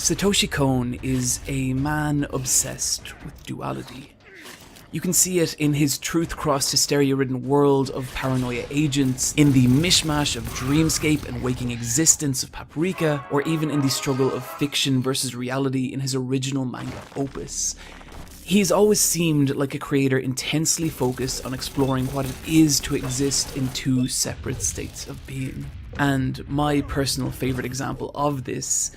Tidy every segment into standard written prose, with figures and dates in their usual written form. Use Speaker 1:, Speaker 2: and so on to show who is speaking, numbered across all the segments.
Speaker 1: Satoshi Kon is a man obsessed with duality. You can see it in his truth-crossed, hysteria-ridden world of paranoia agents, in the mishmash of dreamscape and waking existence of Paprika, or even in the struggle of fiction versus reality in his original manga opus. He's always seemed like a creator intensely focused on exploring what it is to exist in two separate states of being. And my personal favourite example of this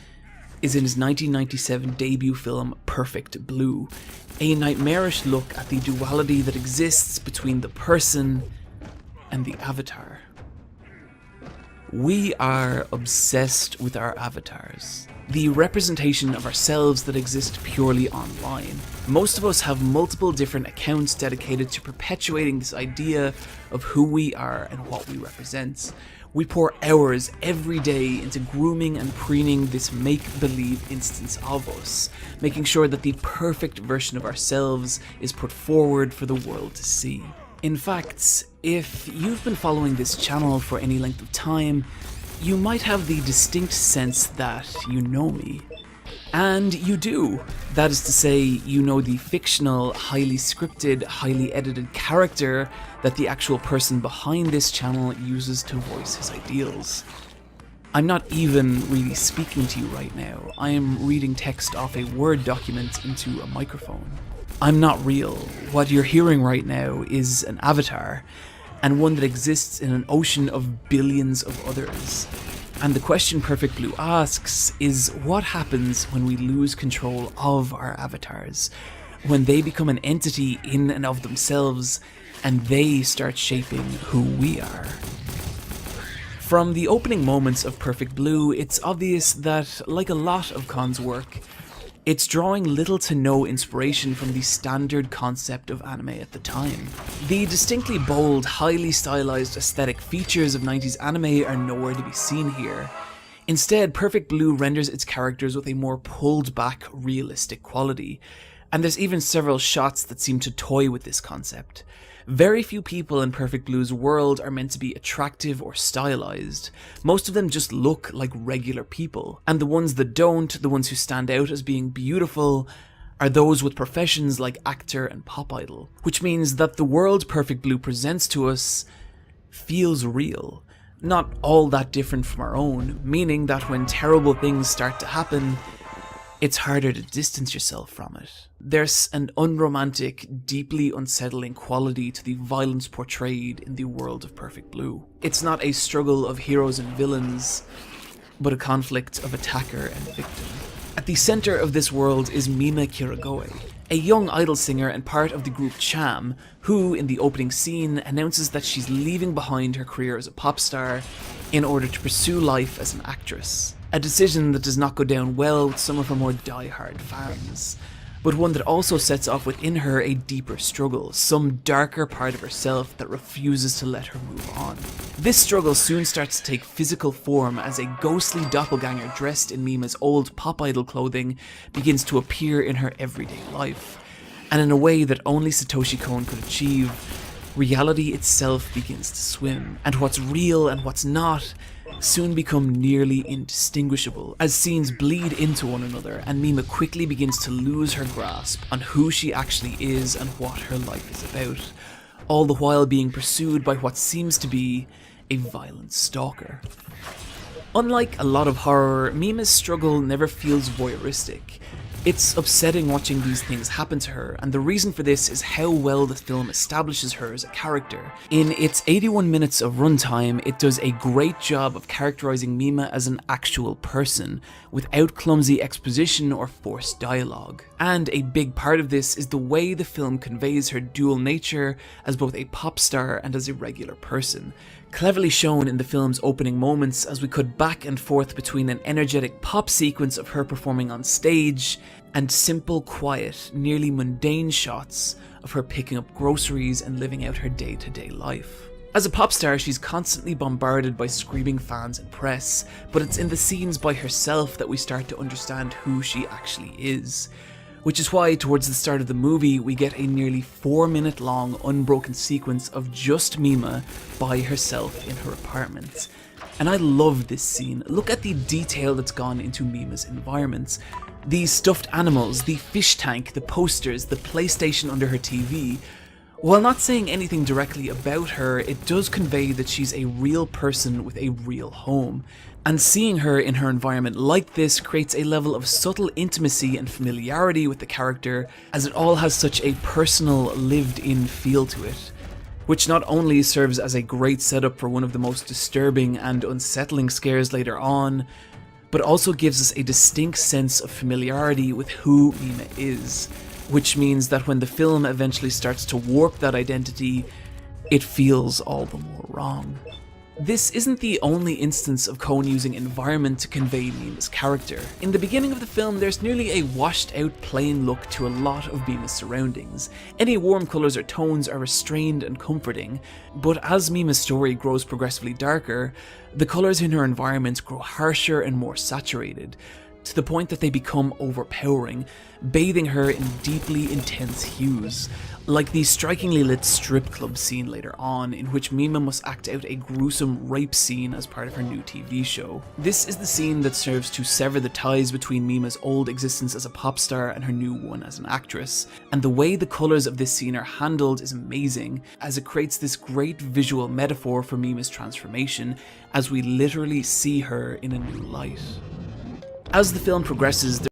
Speaker 1: is in his 1997 debut film Perfect Blue, a nightmarish look at the duality that exists between the person and the avatar. We are obsessed with our avatars, the representation of ourselves that exist purely online. Most of us have multiple different accounts dedicated to perpetuating this idea of who we are and what we represent. We pour hours every day into grooming and preening this make-believe instance of us, making sure that the perfect version of ourselves is put forward for the world to see. In fact, if you've been following this channel for any length of time, you might have the distinct sense that you know me. And you do. That is to say, you know the fictional, highly scripted, highly edited character that the actual person behind this channel uses to voice his ideals. I'm not even really speaking to you right now. I am reading text off a Word document into a microphone. I'm not real. What you're hearing right now is an avatar, and one that exists in an ocean of billions of others. And the question Perfect Blue asks is, what happens when we lose control of our avatars? When they become an entity in and of themselves, and they start shaping who we are? From the opening moments of Perfect Blue, it's obvious that, like a lot of Kon's work, it's drawing little to no inspiration from the standard concept of anime at the time. The distinctly bold, highly stylized aesthetic features of 90s anime are nowhere to be seen here. Instead, Perfect Blue renders its characters with a more pulled back, realistic quality, and there's even several shots that seem to toy with this concept. Very few people in Perfect Blue's world are meant to be attractive or stylized. Most of them just look like regular people, and the ones that don't, the ones who stand out as being beautiful, are those with professions like actor and pop idol. Which means that the world Perfect Blue presents to us feels real, not all that different from our own, meaning that when terrible things start to happen, it's harder to distance yourself from it. There's an unromantic, deeply unsettling quality to the violence portrayed in the world of Perfect Blue. It's not a struggle of heroes and villains, but a conflict of attacker and victim. At the center of this world is Mima Kirigoe, a young idol singer and part of the group Cham, who, in the opening scene, announces that she's leaving behind her career as a pop star in order to pursue life as an actress. A decision that does not go down well with some of her more die-hard fans, but one that also sets off within her a deeper struggle, some darker part of herself that refuses to let her move on. This struggle soon starts to take physical form as a ghostly doppelganger dressed in Mima's old pop idol clothing begins to appear in her everyday life. And in a way that only Satoshi Kon could achieve, reality itself begins to swim, and what's real and what's not soon become nearly indistinguishable as scenes bleed into one another, and Mima quickly begins to lose her grasp on who she actually is and what her life is about, all the while being pursued by what seems to be a violent stalker. Unlike a lot of horror, Mima's struggle never feels voyeuristic. It's upsetting watching these things happen to her, and the reason for this is how well the film establishes her as a character. In its 81 minutes of runtime, it does a great job of characterizing Mima as an actual person, without clumsy exposition or forced dialogue. And a big part of this is the way the film conveys her dual nature as both a pop star and as a regular person, cleverly shown in the film's opening moments as we cut back and forth between an energetic pop sequence of her performing on stage and simple, quiet, nearly mundane shots of her picking up groceries and living out her day-to-day life. As a pop star, she's constantly bombarded by screaming fans and press, but it's in the scenes by herself that we start to understand who she actually is. Which is why, towards the start of the movie, we get a nearly 4-minute long unbroken sequence of just Mima by herself in her apartment. And I love this scene. Look at the detail that's gone into Mima's environments. The stuffed animals, the fish tank, the posters, the PlayStation under her TV. While not saying anything directly about her, it does convey that she's a real person with a real home. And seeing her in her environment like this creates a level of subtle intimacy and familiarity with the character, as it all has such a personal, lived-in feel to it. Which not only serves as a great setup for one of the most disturbing and unsettling scares later on, but also gives us a distinct sense of familiarity with who Mima is, which means that when the film eventually starts to warp that identity, it feels all the more wrong. This isn't the only instance of Coen using environment to convey Mima's character. In the beginning of the film, there's nearly a washed out plain look to a lot of Mima's surroundings. Any warm colours or tones are restrained and comforting, but as Mima's story grows progressively darker, the colours in her environment grow harsher and more saturated, to the point that they become overpowering, bathing her in deeply intense hues, like the strikingly lit strip club scene later on, in which Mima must act out a gruesome rape scene as part of her new TV show. This is the scene that serves to sever the ties between Mima's old existence as a pop star and her new one as an actress, and the way the colours of this scene are handled is amazing, as it creates this great visual metaphor for Mima's transformation, as we literally see her in a new light. As the film progresses,